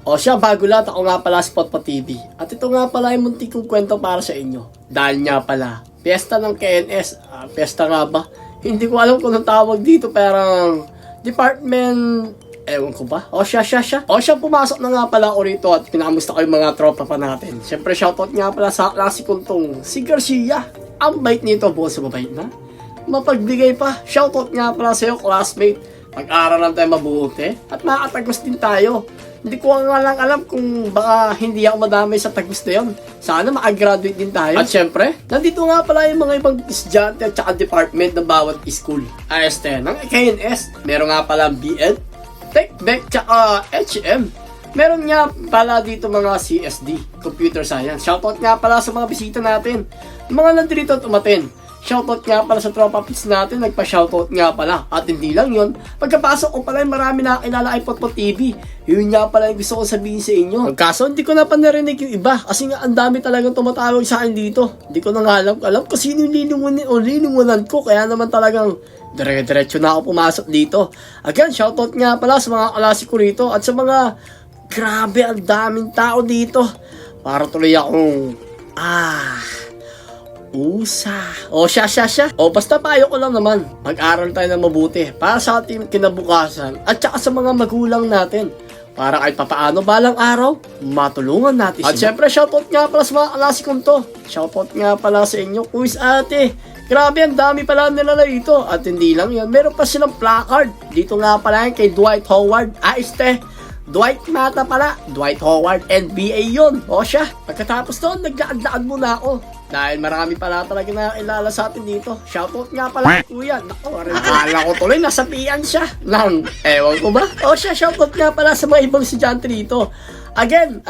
O siya, bago lahat, ako nga pala si Potpot TV. At ito nga pala yung muntik kong kwento para sa inyo. Dahil nga pala, piyesta ng KNS. Piyesta nga ba? Hindi ko alam kung anong tawag dito, parang department, ewan ko ba? O siya. O siya, pumasok na nga pala ako rito at pinamusta ko yung mga tropa pa natin. Siyempre, shoutout nga pala sa klase kong tong si Garcia. Ang bait nito, boss, mabait na. Mapagbigay pa. Shoutout nga pala sa'yo, classmate. Mag-aral lang tayo mabuti at makatagos din tayo. Hindi ko nga lang alam kung baka hindi ako madamay sa tagos na yun. Sana makagraduate din tayo. At syempre, nandito nga pala yung mga ibang estudyante at saka department ng bawat school. AST ng KNS. Meron nga pala BEd, TechBec, tsaka HM. Meron nga pala dito mga CSD, Computer Science. Shoutout nga pala sa mga bisita natin. Mga nandito at umaten. Shoutout nga pala sa tropa pits natin, nagpa-shoutout nga pala. At hindi lang yun, pagkapasok ko pala marami na kilala kay Potpot TV. Yun nga pala yung gusto ko sabihin sa inyo. Kaso hindi ko na pa narinig yung iba kasi nga ang dami talagang tumatawag sa akin dito. Hindi ko na nga alam kung sino yung linungunan ko. Kaya naman talagang dire-diretso na ako pumasok dito. Again, shoutout nga pala sa mga kalasi ko rito at sa mga grabe ang daming tao dito. Para tuloy akong O siya. O basta payo ko lang naman, mag-aral tayo ng mabuti para sa ating kinabukasan at saka sa mga magulang natin. Para kahit papaano balang araw, matulungan natin sila. At syempre, shoutout nga pala sa mga kalasi kong to. Shoutout nga pala sa inyo, Kuis Ate. Grabe, ang dami pala nila dito. At hindi lang yan, meron pa silang placard. Dito nga pala yan kay Dwight Howard. Dwight Mata pala. Dwight Howard, NBA yun. O siya, pagkatapos doon, naglaan muna ako. Dahil marami pala talaga nakakilala sa atin dito. Shoutout nga pala kay Kuya. Naku, akala ko tuloy nasabihan siya ng ewan ko ba? O siya, shoutout nga pala sa mga ibang estudyante dito. Again,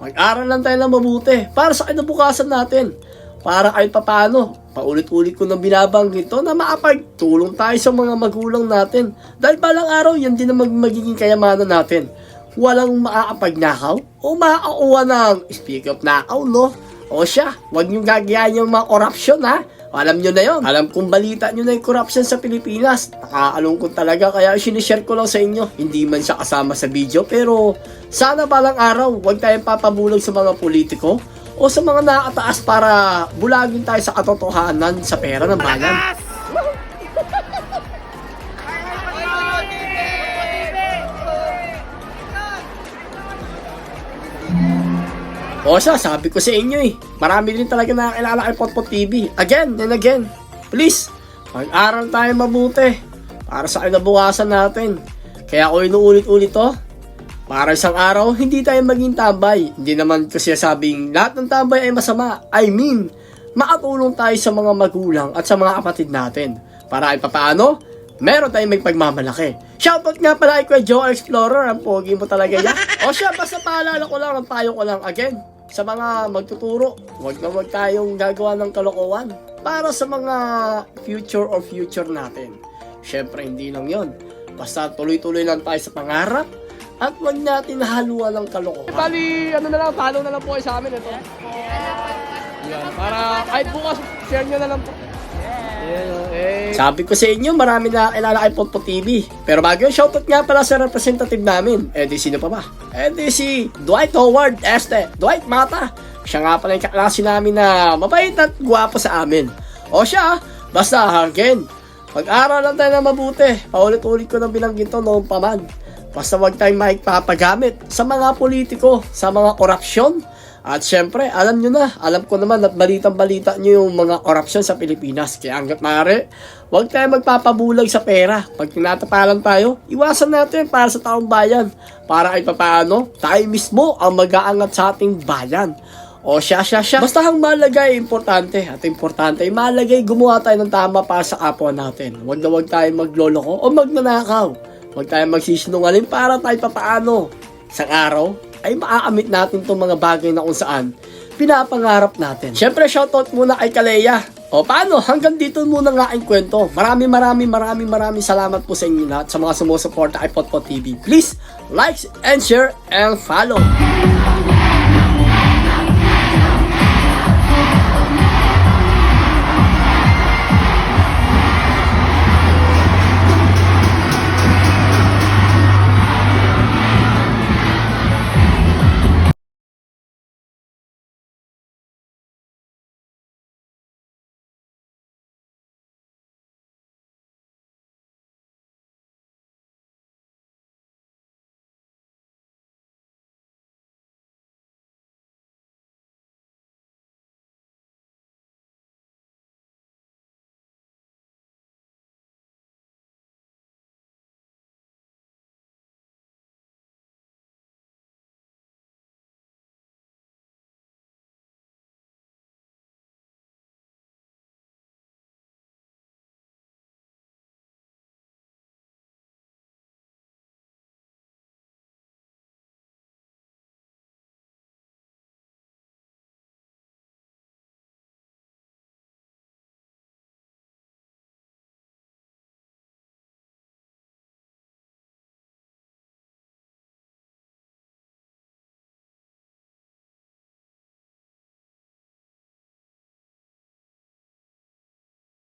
mag-aral lang tayo ng mabuti para sa kinabukasan natin. Para kahit papaano, paulit-ulit ko nang binabanggit ito na makapagtulong tayo sa mga magulang natin. Dahil balang araw, yan din ang magiging kayamanan natin. Walang makakapagnakaw o makakakuha ng speak of nakaw, no? O siya, huwag niyong gagayahin yung mga corruption, ha? Alam nyo na yon. Alam kong balita nyo na yung corruption sa Pilipinas. Nakakalungkot talaga, kaya sinishare ko lang sa inyo. Hindi man siya kasama sa video, pero sana balang araw, huwag tayong papabulag sa mga politiko o sa mga nakataas para bulagin tayo sa katotohanan sa pera ng bayan. O siya, sabi ko sa inyo marami din talaga nakakilala kay Potpot TV. Again and again, please, mag-aral tayo mabuti para sa kinabukasan natin. Kaya ako inuulit-ulit to, para isang araw, hindi tayo maging tambay. Hindi naman kasi sabing lahat ng tambay ay masama. I mean, makatulong tayo sa mga magulang at sa mga kapatid natin. Para ay papaano, meron tayong may pagmamalaki. Shoutout nga pala kay Joe Explorer, ang pogi mo talaga yan. O siya, basta paalala ko lang, ang payo ko lang again, sa mga magtuturo, huwag tayong gagawa ng kalokohan para sa mga future natin. Syempre, hindi lang yon. Basta tuloy-tuloy lang tayo sa pangarap at huwag natin haluan ng kalokohan. Bali, follow na lang po kayo sa amin ito. Yan, para kahit bukas, share nyo na lang po. Sabi ko sa inyo, marami na kilala kay Potpot TV. Pero bago yun, shoutout nga pala sa representative namin. Sino pa ba? Si Dwight Howard, Dwight Mata. Siya nga pala yung kaklase namin na mabait at gwapo sa amin. O siya, basta again, mag-aral lang tayo na mabuti. Paulit-ulit ko nang binanggit to noong pa man. Basta wag tayong makipapagamit sa mga politiko, sa mga korupsyon. At syempre, alam ko naman at balitang-balita nyo yung mga korupsyon sa Pilipinas. Kaya hanggat maaari, huwag tayo magpapabulag sa pera. Pag tinatapalan tayo, iwasan natin para sa taong bayan. Para ay papaano, tayo mismo ang mag-aangat sa ating bayan. O siya. Basta ang malagay importante. At importante ay malagay gumawa tayo ng tama para sa kapwa natin. Huwag tayo magloloko o magnanakaw. Huwag tayo magsisinungaling para tayo papaano. Isang araw, ay maaamit natin itong mga bagay na kung saan pinapangarap natin. Siyempre, shoutout muna kay Kaleya. O paano? Hanggang dito muna nga aking kwento. Maraming salamat po sa inyo lahat sa mga sumusuporta kay Potpot TV. Please, like and share and follow.